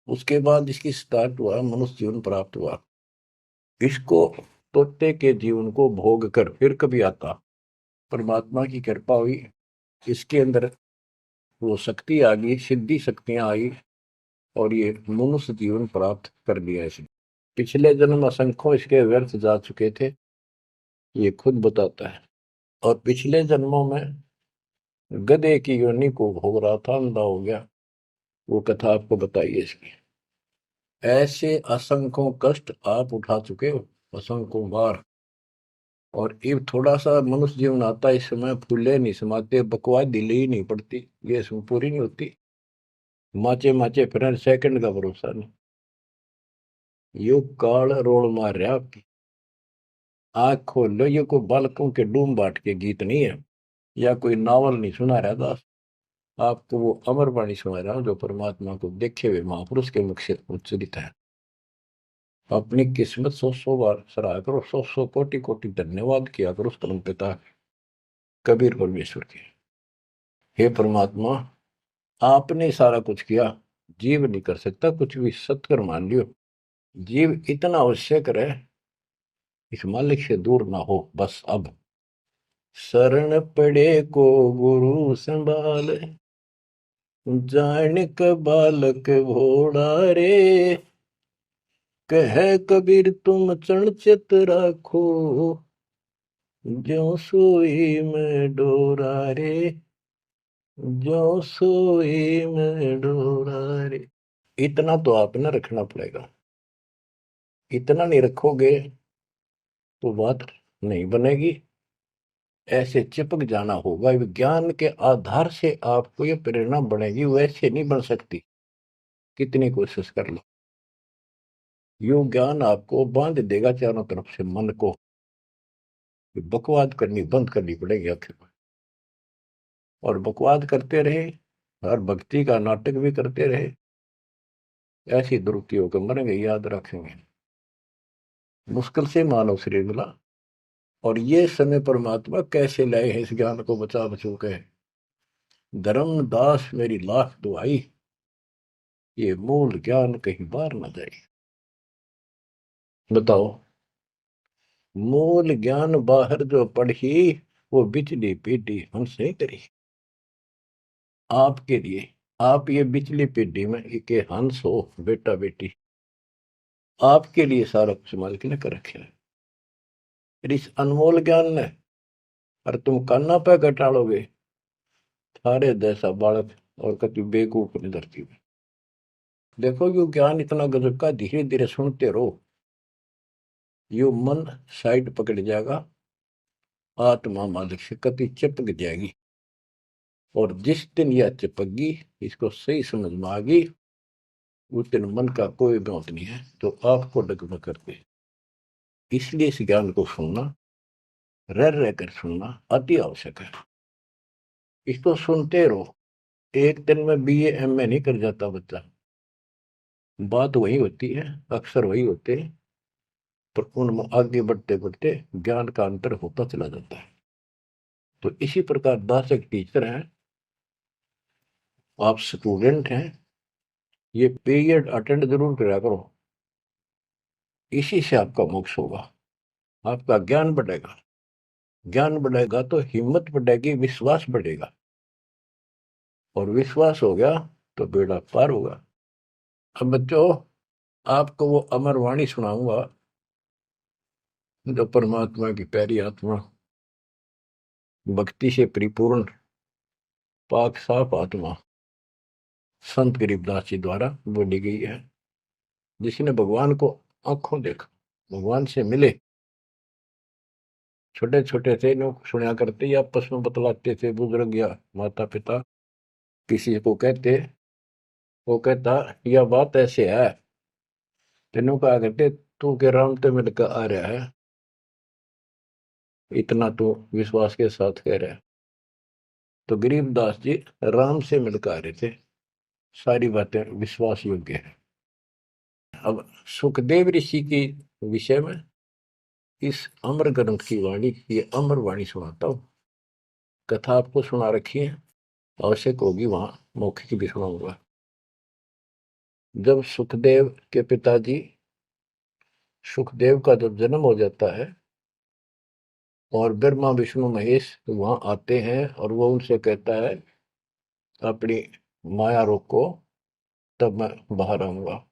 उसके बाद इसकी स्टार्ट हुआ, मनुष्य जीवन प्राप्त हुआ। इसको तोते के जीवन को भोग कर फिर कभी आता, परमात्मा की कृपा हुई, इसके अंदर वो शक्ति आ गई, सिद्धि शक्तियां आई, और ये मनुष्य जीवन प्राप्त कर लिया इसने। पिछले जन्म असंख्यों इसके व्यर्थ जा चुके थे, ये खुद बताता है। और पिछले जन्मों में गधे की योनि को भोग रहा था, अंधा हो गया, वो कथा आपको बताइए इसकी। ऐसे असंख्यों कष्ट आप उठा चुके हो, असंख्यों बार। और ये थोड़ा सा मनुष्य जीवन आता है, इस समय फूले नहीं समाते, बकवाद दिले ही नहीं पड़ती, ये इसमें पूरी नहीं होती, माचे माचे फिर सेकंड का भरोसा नहीं। यो काल रोल मार रहा आपकी, आंख खोल लो, ये कोई बालकों के डूम बाट के गीत नहीं है, या कोई नावल नहीं सुना रहा दास, आपको वो अमर वाणी सुना रहा हूं, जो परमात्मा को देखे हुए महापुरुष के मुख से उच्चरित है। अपनी किस्मत 100 बार सराहा करो, 100 कोटि कोटि धन्यवाद किया करो उस परम पिता कबीर परमेश्वर के। हे परमात्मा, आपने सारा कुछ किया, जीव नहीं कर सकता कुछ भी, सत्कर मान लियो। जीव इतना आवश्यक रहे, इस मालिक से दूर ना हो बस। अब शरण पड़े को गुरु संभाल, जान क बालक भोड़ा रे, कह कबीर तुम चरण चित राखो, ज्यों सोई में डोरा रे, ज्यों सोई में डोरा रे। इतना तो आप ना रखना पड़ेगा, इतना नहीं रखोगे तो बात नहीं बनेगी, ऐसे चिपक जाना होगा। विज्ञान के आधार से आपको ये प्रेरणा बनेगी, वैसे नहीं बन सकती, कितनी कोशिश कर लो। यो ज्ञान आपको बांध देगा चारों तरफ से, मन को बकवाद करनी बंद करनी पड़ेगी आखिर में। और बकवाद करते रहे और भक्ति का नाटक भी करते रहे, ऐसी दुरुक्ति होकर मरेंगे, याद रखेंगे। मुश्किल से मानव शरीर मिला, और ये समय परमात्मा कैसे लाए हैं इस ज्ञान को बचा बचू के। धर्मदास मेरी लाख दुआई, ये मूल ज्ञान कहीं बार न जाए। बताओ, मूल ज्ञान बाहर जो पढ़ी, वो बिचली पीढ़ी हमसे करी। आपके लिए, आप ये बिचली पीढ़ी में के हंस हो, बेटा बेटी। आपके लिए सारा कुछ मालिक ने कर रखे है। फिर इस अनमोल ज्ञान ने और तुम कान्ना पे घटाड़ोगे थारे जैसा बालक और कति बेवकूफ ने धरती में। देखो यो ज्ञान इतना गजब का, धीरे धीरे सुनते रहो, यो मन साइड पकड़ जाएगा, आत्मा मालिक से कति चिपक जाएगी। और जिस दिन यह चिपक इसको सही समझ में आ गई, उस दिन मन का कोई बात नहीं है तो आपको डगमग करते। इसलिए इस ज्ञान को सुनना, रह रहकर सुनना अति आवश्यक है। इसको सुनते रहो। एक दिन में बीए एमए नहीं कर जाता बच्चा, बात वही होती है, अक्सर वही होते हैं, पर उनमें आगे बढ़ते बढ़ते ज्ञान का अंतर होता चला जाता है। तो इसी प्रकार दास एक टीचर हैं, आप स्टूडेंट हैं, ये पीरियड अटेंड जरूर करा करो। इसी से आपका मोक्ष होगा, आपका ज्ञान बढ़ेगा। ज्ञान बढ़ेगा तो हिम्मत बढ़ेगी, विश्वास बढ़ेगा, और विश्वास हो गया तो बेड़ा पार होगा। अब बच्चों, आपको वो अमर वाणी सुनाऊंगा जो परमात्मा की प्यारी आत्मा, भक्ति से परिपूर्ण पाक साफ आत्मा संत गरीबदास जी द्वारा बोली गई है। जिसने भगवान को आंखों देखा, भगवान से मिले, छोटे छोटे थे, लोग सुना करते या आपस में बतलाते थे, बुजुर्ग या माता पिता किसी को कहते, वो कहता यह बात ऐसे है, तेनों कहा करते तू के राम तो मिलकर आ रहा है, इतना तो विश्वास के साथ कह रहा है। तो गरीबदास जी राम से मिलकर आ रहे थे, सारी बातें विश्वास योग्य है। अब सुखदेव ऋषि के विषय में इस अमर ग्रंथ की वाणी, ये अमर वाणी सुनाता हूं। कथा आपको सुना रखी है, आवश्यक होगी वहां मौखिक भी सुनाऊंगा। जब सुखदेव के पिताजी सुखदेव का जब जन्म हो जाता है और ब्रह्मा विष्णु महेश वहां आते हैं और वो उनसे कहता है अपनी माया रोको, तब मैं बाहर आऊंगा।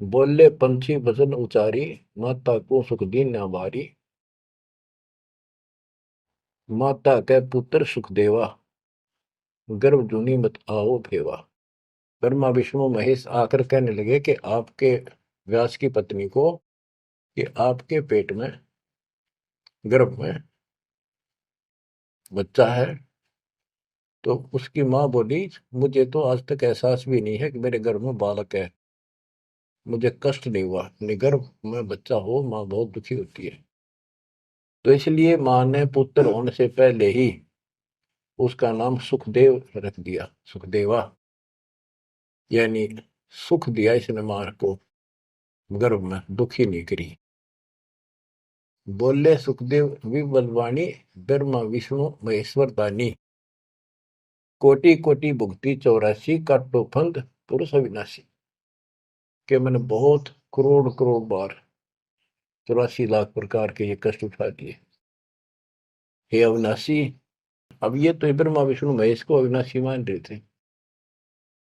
बोले पंछी वचन उचारी, माता को सुख दीन न बारी, माता के पुत्र सुखदेवा, गर्भ जूनी मत आओ भेवा। ब्रह्मा विष्णु महेश आकर कहने लगे कि आपके व्यास की पत्नी को कि आपके पेट में, गर्भ में बच्चा है। तो उसकी माँ बोली मुझे तो आज तक एहसास भी नहीं है कि मेरे गर्भ में बालक है, मुझे कष्ट नहीं हुआ, अपने गर्भ में बच्चा हो माँ बहुत दुखी होती है। तो इसलिए माँ ने पुत्र होने से पहले ही उसका नाम सुखदेव रख दिया, सुखदेवा, यानी सुख दिया इसने माँ को, गर्भ में दुखी नहीं करी। बोले सुखदेव विबलवाणी, ब्रह्मा विष्णु महेश्वर दानी, कोटि कोटि भुक्ति 84 काटो फंद पुरुष अविनाशी। के मैंने बहुत करोड़ करोड़ बार 84 लाख प्रकार के ये कष्ट उठा दिए, हे अविनाशी। अब ये तो ब्रह्मा विष्णु महेश को अविनाशी मान रहे थे,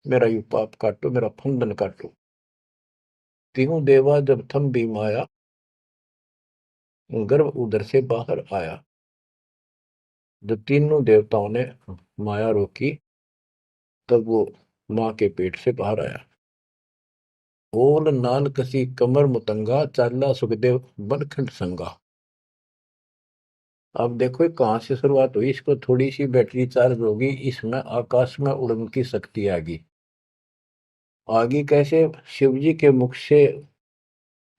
मेरा यू पाप काटो, मेरा फंदन काटो। तीनों देवा जब थम भी माया, गर्भ उधर से बाहर आया। जब तीनों देवताओं ने माया रोकी तब वो माँ के पेट से बाहर आया। ओल नान कसी कमर मुतंगा, चाला सुखदेव बनखंड संगा। अब देखो कहां से शुरुआत हुई, इसको थोड़ी सी बैटरी चार्ज होगी, इसमें आकाश में उड़ने की शक्ति आगी। आगे कैसे? शिव जी के मुख से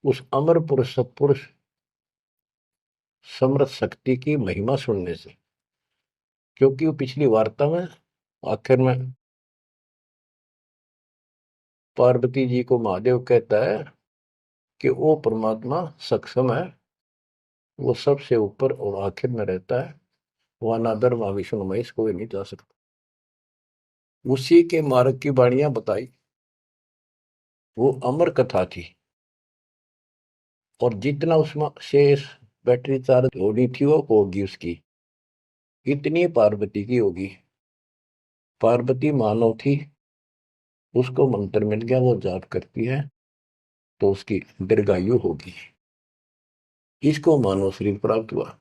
उस अमर पुरुष सत्पुरुष समर्थ शक्ति की महिमा सुनने से। क्योंकि वो पिछली वार्ता में आखिर में पार्वती जी को महादेव कहता है कि वो परमात्मा सक्षम है, वो सबसे ऊपर और आखिर में रहता है, वह ना ब्रह्मा विष्णु महेश कोई नहीं जा सकता। उसी के मार्ग की वाणियां बताई, वो अमर कथा थी। और जितना उसमें शेष बैटरी चार्ज होनी थी वो होगी उसकी, इतनी पार्वती की होगी। पार्वती मानव थी, उसको मंत्र मिल गया, वो जाप करती है, तो उसकी दीर्घायु होगी। इसको मानव शरीर प्राप्त हुआ।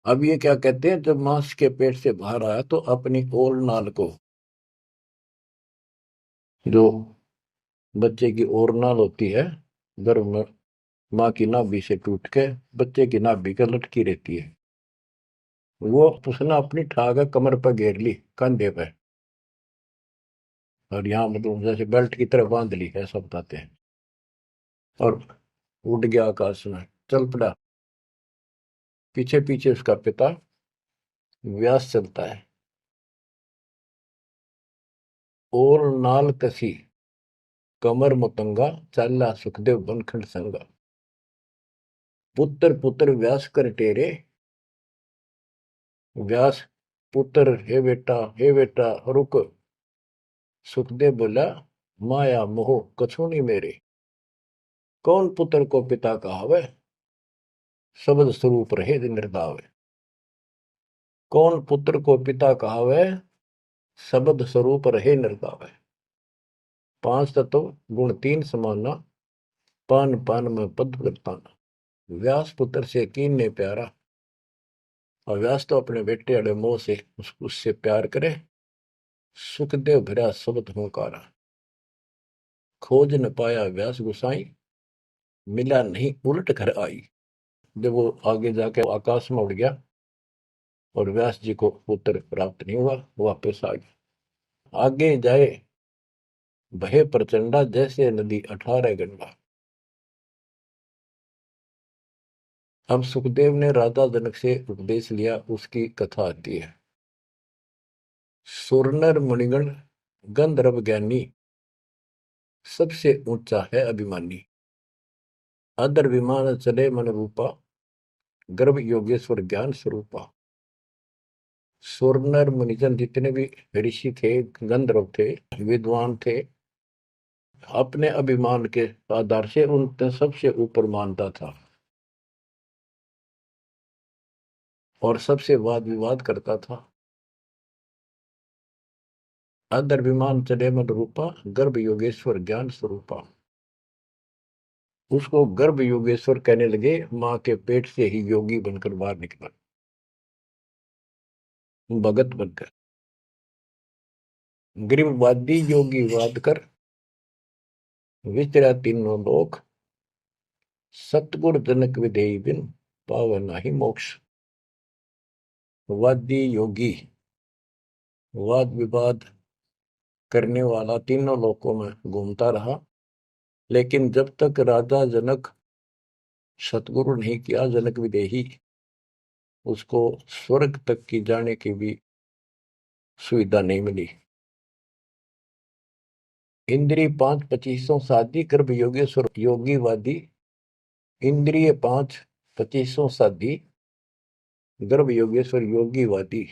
अब ये क्या कहते हैं, जब मांस के पेट से बाहर आया तो अपनी ओल नाल को, जो बच्चे की ओर नाल होती है गर्भ में, माँ की नाभि से टूट के बच्चे की नाभि के लटकी रहती है, वो उसने अपनी ठाक कमर पर घेर ली, कंधे पे, और यहाँ मतलब जैसे बेल्ट की तरह बांध ली, ऐसा बताते हैं। और उड़ गया आकाश में, चल पड़ा। पीछे पीछे उसका पिता व्यास चलता है। और नाल कसी कमर मुतंगा, चाला सुखदेव बनखंड संगा। पुत्र पुत्र व्यास कर टेरे, व्यास पुत्र, हे बेटा रुक। सुखदेव बोला, माया मोह कछु नहीं मेरे। कौन पुत्र को पिता कहावे, शब्द स्वरूप रहे निर्दावे। कौन पुत्र को पिता कहावे, शब्द स्वरूप रहे निर्दावे। पांच तत्व गुण तीन समाना, पान पान में पद वर्ताना। व्यास पुत्र से कीन ने प्यारा, और व्यास तो अपने बेटे अड़े मोह से उससे प्यार करे। सुखदेव भरा शब्द हुंकारा, खोज न पाया व्यास गुसाई, मिला नहीं उलट घर आई। जब वो आगे जाके आकाश में उड़ गया और व्यास जी को पुत्र प्राप्त नहीं हुआ, वापस आ गया। आगे जाए बहे प्रचंडा, जैसे नदी 18 गंगा। अब सुखदेव ने राजा जनक से उपदेश लिया, उसकी कथा आती है। सुरनर मुनिगण गंधर्व ज्ञानी, सबसे ऊंचा है अभिमानी। अदर विमान चले मन रूपा, गर्भ योगेश्वर ज्ञान स्वरूपा। सुरनर मुनिजन जितने भी ऋषि थे, गंधर्व थे, विद्वान थे, अपने अभिमान के आधार से उन सबसे ऊपर मानता था और सबसे वाद विवाद करता था। अदर विमान चले मन रूपा, गर्भ योगेश्वर ज्ञान स्वरूपा। उसको गर्भ योगेश्वर कहने लगे, मां के पेट से ही योगी बनकर बाहर निकला, भगत बनकर। गिरिवादी योगी वाद कर, विचरा तीनों लोक। सतगुर जनक विधेय बिन, पावे नाही मोक्ष। वादी योगी, वाद विवाद करने वाला तीनों लोकों में घूमता रहा, लेकिन जब तक राजा जनक सतगुरु नहीं किया जनक विदेही, उसको स्वर्ग तक की जाने की भी सुविधा नहीं मिली। इंद्रिय 5 25 साधी, गर्भ योगेश्वर योगी वादी। इंद्रिय 5 25 साधी, गर्भ योगेश्वर योगी वादी।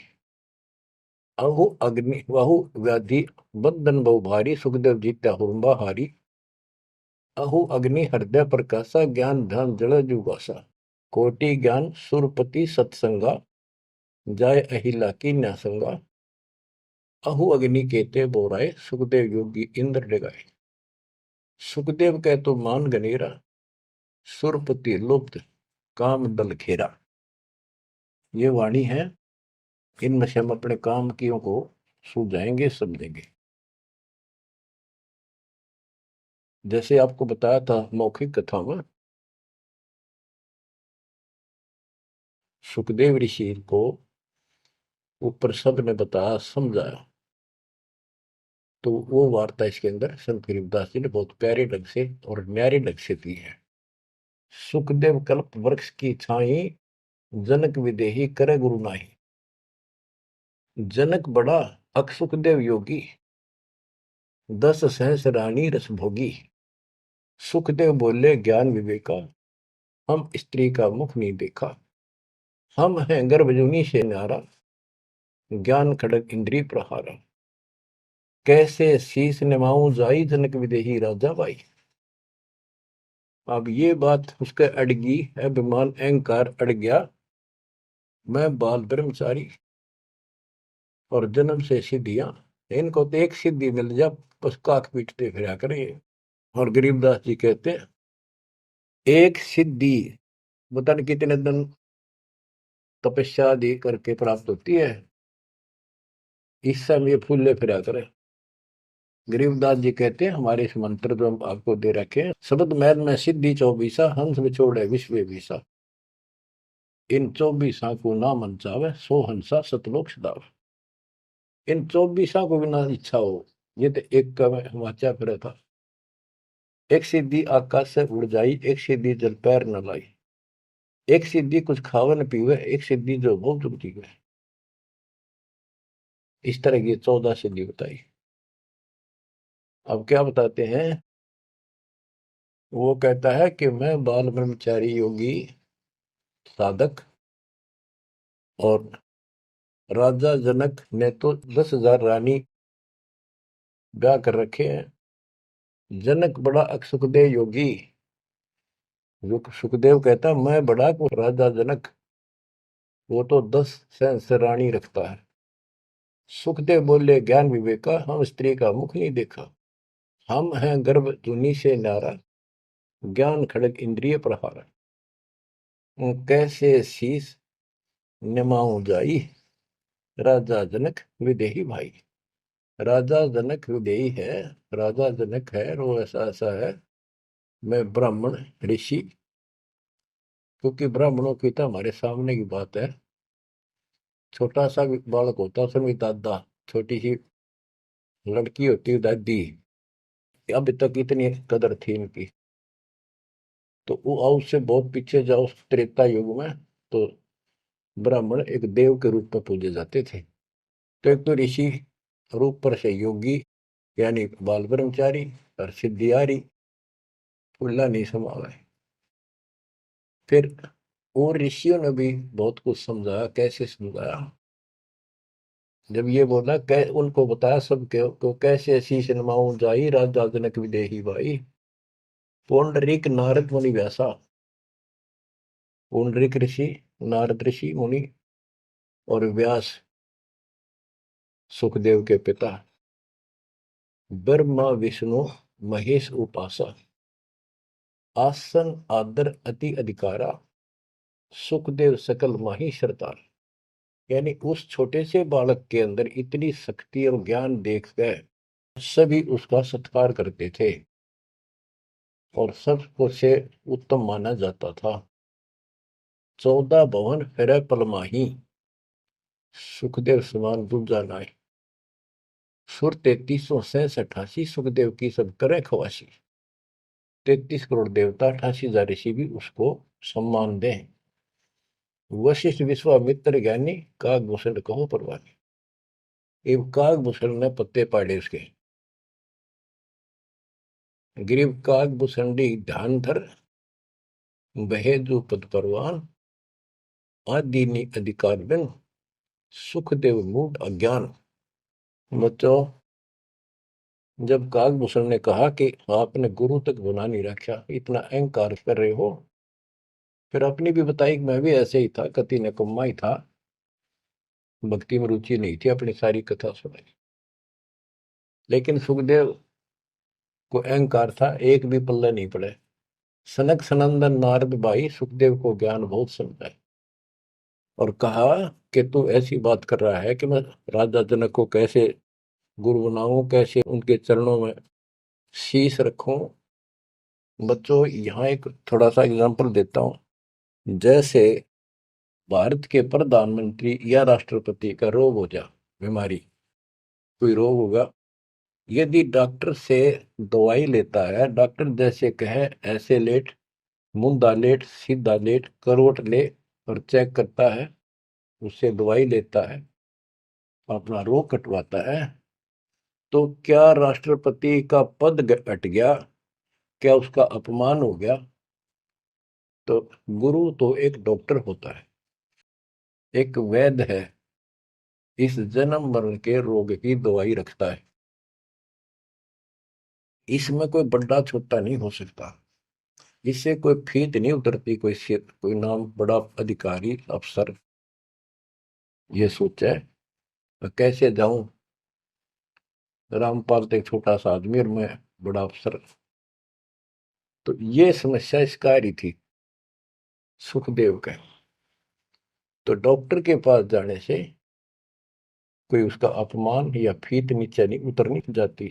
अहु अग्नि वहु व्याधि, बंधन बहु भारी। सुखदेव जीत्या हुरंबा हारी। अहु अग्नि हृदय प्रकाशा, ज्ञान ध्यान जड़ जुगासा। कोटि ज्ञान सुरपति सत्संगा, जाय अहिला की न्यासंगा। अहु अग्नि केते बोराए, सुखदेव योगी इंद्र डगाए। सुखदेव कह तो मान गनेरा, सुरपति लुप्त काम दल घेरा। ये वाणी है, इनमें से हम अपने काम कियों को सुलझाएंगे, समझेंगे। जैसे आपको बताया था मौखिक कथा में, सुखदेव ऋषि को ऊपर सब ने बताया, समझाया, तो वो वार्ता इसके अंदर संत गरीबदास जी ने बहुत प्यारे ढंग से और न्यारे ढंग से दी है। सुखदेव कल्प वृक्ष की छाई, जनक विदेही करे गुरु नाही। जनक बड़ा अक सुखदेव योगी, 10 सहस रानी रस भोगी। सुखदेव बोले ज्ञान विवेका, हम स्त्री का मुख नहीं देखा। हम हैं गर्भजूनी से न्यारा, ज्ञान खड़ग इंद्री प्रहारा। कैसे शीस निमाऊं जाई, जनक विदेही राजा भाई। अब ये बात उसके अड़गी, अभिमान अहंकार अड़ गया। मैं बाल ब्रह्मचारी और जन्म से सिद्धियां, इनको तो एक सिद्धि मिल जा बस काक पीटते फिरा करें। और गरीबदास जी कहते हैं एक सिद्धि पता नहीं कितने दिन तपस्या आदि करके प्राप्त होती है, इस समय ये फूले फिरा करे। गरीबदास जी कहते हैं हमारे इस मंत्र जो हम आपको दे रखे हैं, शब्द मैल में सिद्धि चौबीसा, हंस बिछोड़े विश्व विसा, इन चौबीसा को ना मन चावे, सो हंसा सतलोक सदावे। इन चौबीसा को बिना इच्छा हो, ये तो एक का वाचा फिर था। एक सिद्धि आकाश से उड़ जाई, एक सिद्धि जल पैर न लाई, एक सिद्धि कुछ खावे न पीवे, एक सिद्धि जो बहुत चुकती है। इस तरह की 14 सिद्धि बताई। अब क्या बताते हैं, वो कहता है कि मैं बाल ब्रह्मचारी योगी साधक, और राजा जनक ने तो 10,000 रानी ब्याह कर रखे हैं। जनक बड़ा सुखदेव योगी, सुखदेव कहता मैं बड़ा को राजा जनक, वो तो 10 सहस्र रानी रखता है। सुखदेव बोले ज्ञान विवेका, हम स्त्री का मुख नहीं देखा, हम हैं गर्भ धुनि से नारा, ज्ञान खड़ग इंद्रिय प्रहार, कैसे शीस निमाऊं जाई, राजा जनक विदेही भाई। राजा जनक विदेही है, राजा जनक है, और वो ऐसा ऐसा है, मैं ब्राह्मण ऋषि, क्योंकि ब्राह्मणों की तो हमारे सामने की बात है। छोटा सा बालक होता उसमें भी दादा, छोटी सी लड़की होती है दादी, अभी तक इतनी कदर थी इनकी। तो वो उससे बहुत पीछे जाओ त्रेता युग में, तो ब्राह्मण एक देव के रूप में पूजे जाते थे। तो एक तो ऋषि रूप पर से योगी, यानी बाल ब्रह्मचारी, और सिद्धियारी फुल्ला नहीं समावे। फिर और ऋषियों ने भी बहुत कुछ समझाया, कैसे समझाया, जब ये बोला उनको बताया सब को कैसे शीश नमाऊं जाई, राजा जनक विदेही भाई। पुंडरीक नारद मुनि व्यासा, पुंडरीक ऋषि, नारद ऋषि मुनि, और व्यास सुखदेव के पिता, ब्रह्मा विष्णु महेश उपासा, आसन आदर अति अधिकारा, सुखदेव सकल माही सरदार। यानी उस छोटे से बालक के अंदर इतनी शक्ति और ज्ञान देख कर सभी उसका सत्कार करते थे, और सबको से उत्तम माना जाता था। 14 भवन फिर पलमाही, सुखदेव समान दूजा नाई, सुर 33,688, सुखदेव की सब करे खवासी। 33 करोड़ देवता, 88,000 ऋषि भी उसको सम्मान दें। वशिष्ठ विश्वामित्र ज्ञानी, कागभूषण कहो परवानी। एवं कागभूषण ने पत्ते पाड़े उसके, ग्रीव कागभूषणी ध्यान धर, बहेजु पद परवान, आदि अधिकार बिन, सुखदेव मूड अज्ञान। बच्चों, जब कागभूषण ने कहा कि आपने गुरु तक बना नहीं रखा, इतना अहंकार कर रहे हो, फिर अपनी भी बताई कि मैं भी ऐसे ही था, कति निकम्मा ही था, भक्ति में रुचि नहीं थी, अपनी सारी कथा सुनाई। लेकिन सुखदेव को अहंकार था, एक भी पल्ले नहीं पड़े। सनक सनंदन नारद भाई, सुखदेव को ज्ञान बहुत समझाए, और कहा कि तू ऐसी बात कर रहा है कि मैं राजा जनक को कैसे गुरु बनाऊं, कैसे उनके चरणों में शीश रखूं। बच्चों, यहाँ एक थोड़ा सा एग्जांपल देता हूं। जैसे भारत के प्रधानमंत्री या राष्ट्रपति का रोग हो जा, बीमारी, कोई रोग होगा, यदि डॉक्टर से दवाई लेता है, डॉक्टर जैसे कहे ऐसे लेट, मुंदा लेट, सीधा लेट, करवट ले, और चेक करता है, उससे दवाई लेता है, अपना रोग कटवाता है, तो क्या राष्ट्रपति का पद हट गया? क्या उसका अपमान हो गया? तो गुरु तो एक डॉक्टर होता है, एक वैद्य है, इस जन्म मरण के रोग की दवाई रखता है। इसमें कोई बड़ा छोटा नहीं हो सकता, इससे कोई फीत नहीं उतरती, कोई नाम बड़ा अधिकारी अफसर ये सोचे कैसे जाऊं, रामपाल तो एक छोटा सा आदमी और मैं बड़ा अफसर, तो ये समस्या इसका आ रही थी सुखदेव के। तो डॉक्टर के पास जाने से कोई उसका अपमान या फीत नीचे नहीं उतर नहीं जाती।